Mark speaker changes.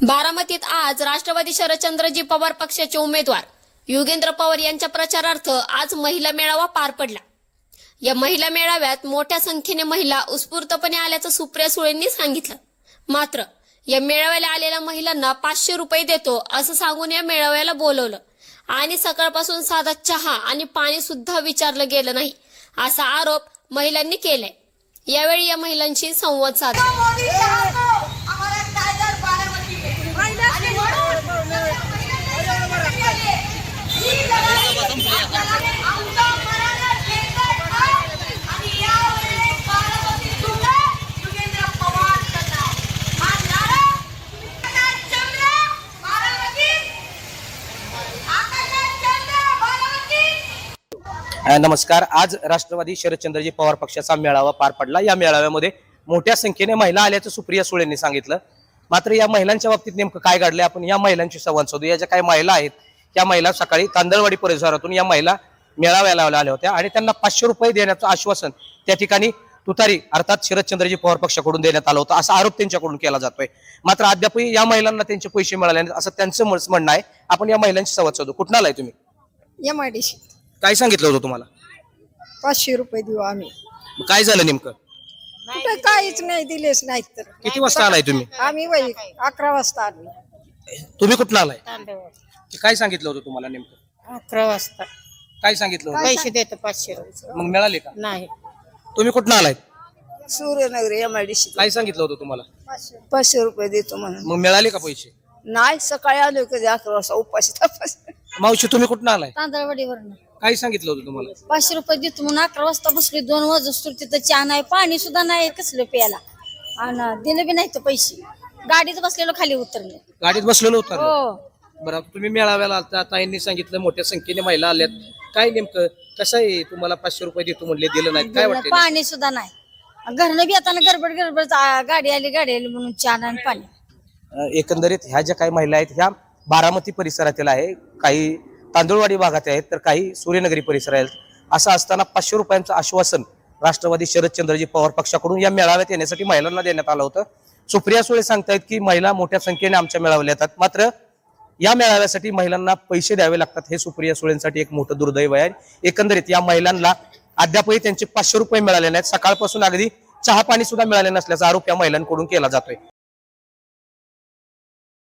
Speaker 1: बारामतीत आज राष्ट्रवादी शरदचंद्रजी पवार पक्षाचे उमेदवार युगेंद्र पवार यांच्या प्रचारार्थ आज महिला मेळावा पार पडला। या महिला मेळाव्यात मोठ्या संख्येने महिला उत्स्फूर्तपणे आल्याचं सुप्रिया सुळेंनी सांगितलं। मात्र या मेळाव्याला आलेल्या महिलांना 500 रुपये देतो असं सांगून या मेळाव्याला बोलवलं आणि सकाळपासून साधा चहा आणि पाणी सुद्धा विचारलं गेलं नाही असा आरोप महिलांनी केलाय। यावेळी या महिलांशी संवाद साधला।
Speaker 2: नमस्कार। आज राष्ट्रवादी शरदचंद्रजी पवार पक्षाचा मेळावा पार पडला। या मेळाव्यामध्ये मोठ्या संख्येने महिला आल्याचं सुप्रिया सुळेंनी सांगितलं। मात्र या महिलांच्या बाबतीत नेमकं काय घडलंय आपण या महिलांशी संवाद साधू। या ज्या काही महिला आहेत त्या महिला सकाळी तांदळवाडी परिसरातून या महिला मेळाव्याला आल्या होत्या आणि त्यांना 500 रुपये देण्याचं आश्वासन त्या ठिकाणी तुतारी अर्थात शरदचंद्रजी पवार पक्षाकडून देण्यात आलं होतं असा आरोप त्यांच्याकडून केला जातोय। मात्र अद्यापही या महिलांना त्यांचे पैसे मिळाले नाहीत असं त्यांचं म्हणणं आहे। आपण या महिलांशी संवाद साधू। कुठून आलाय तुम्ही?
Speaker 3: MIDC
Speaker 2: काय सांगितलं होतं तुम्हाला?
Speaker 3: 500 रुपये देऊ आम्ही।
Speaker 2: काय झालं नेमकं?
Speaker 3: कुठे काहीच नाही दिलेच नाहीत तर
Speaker 2: किती वाजता आलाय तुम्ही?
Speaker 3: आम्ही 11 वाजता आलो।
Speaker 2: तुम्ही कुठून आलाय? काय सांगितलं होतं तुम्हाला नेमकं?
Speaker 3: 11 वाजता
Speaker 2: काय सांगितलं होतं?
Speaker 3: पैसे देतो 500 रुपये
Speaker 2: मग मिळाले का?
Speaker 3: नाही।
Speaker 2: तुम्ही कुठून आलाय?
Speaker 3: सूर्यनगर MIDC
Speaker 2: काय सांगितलं होतं तुम्हाला?
Speaker 3: 500 रुपये देतो म्हणून
Speaker 2: मग मिळाले का पैसे?
Speaker 3: नाही। सकाळी आलो कधी 11 वाजता उपाशी तपास।
Speaker 2: मावशी तुम्ही कुठून आलाय?
Speaker 4: तांदळवाडीवरून
Speaker 2: काय सांगितलं होतं तुम्हाला?
Speaker 4: 500 रुपये देतो म्हणून 11 वाजता बसले। 2 वाजता तिथं चहा नाही पाणी सुद्धा नाही कसलं प्यायला आणि दिले बी नाही तर पैसे। गाडीत बसलेलो खाली उतरले।
Speaker 2: गाडीत बसलेलो होता?
Speaker 4: हो
Speaker 2: बरं तुम्ही मेळाव्याला आलता ताईंनी सांगितलं मोठ्या संख्येने महिला आल्यात काय नेमकं कसं आहे? तुम्हाला 500 रुपये देतो म्हणले दिलं नाही काय वाटतं?
Speaker 4: पाणी सुद्धा नाही। घरनं बी येताना गडबड गाडी आली म्हणून चहा नाही आणि पाणी।
Speaker 2: एकंदरीत ह्या ज्या काही महिला आहेत ह्या बारामती परिसरातील आहे, काही तांदूळवाडी भागात आहेत तर काही सूर्यनगरी परिसर आहेत। असं असताना 500 रुपयांचं आश्वासन राष्ट्रवादी शरदचंद्रजी पवार पक्षाकडून या मेळाव्यात येण्यासाठी महिलांना देण्यात आलं होतं। सुप्रिया सुळे सांगतायत की महिला मोठ्या संख्येने आमच्या मेळाव्याला येतात मात्र या मेळाव्यासाठी महिलांना पैसे द्यावे लागतात हे सुप्रिया सुळेंसाठी एक मोठं दुर्दैव आहे। एकंदरीत या महिलांना अद्यापही त्यांचे 500 रुपये मिळाले नाहीत। सकाळपासून अगदी चहा पाणी सुद्धा मिळाले नसल्याचा आरोप या महिलांकडून केला जातोय।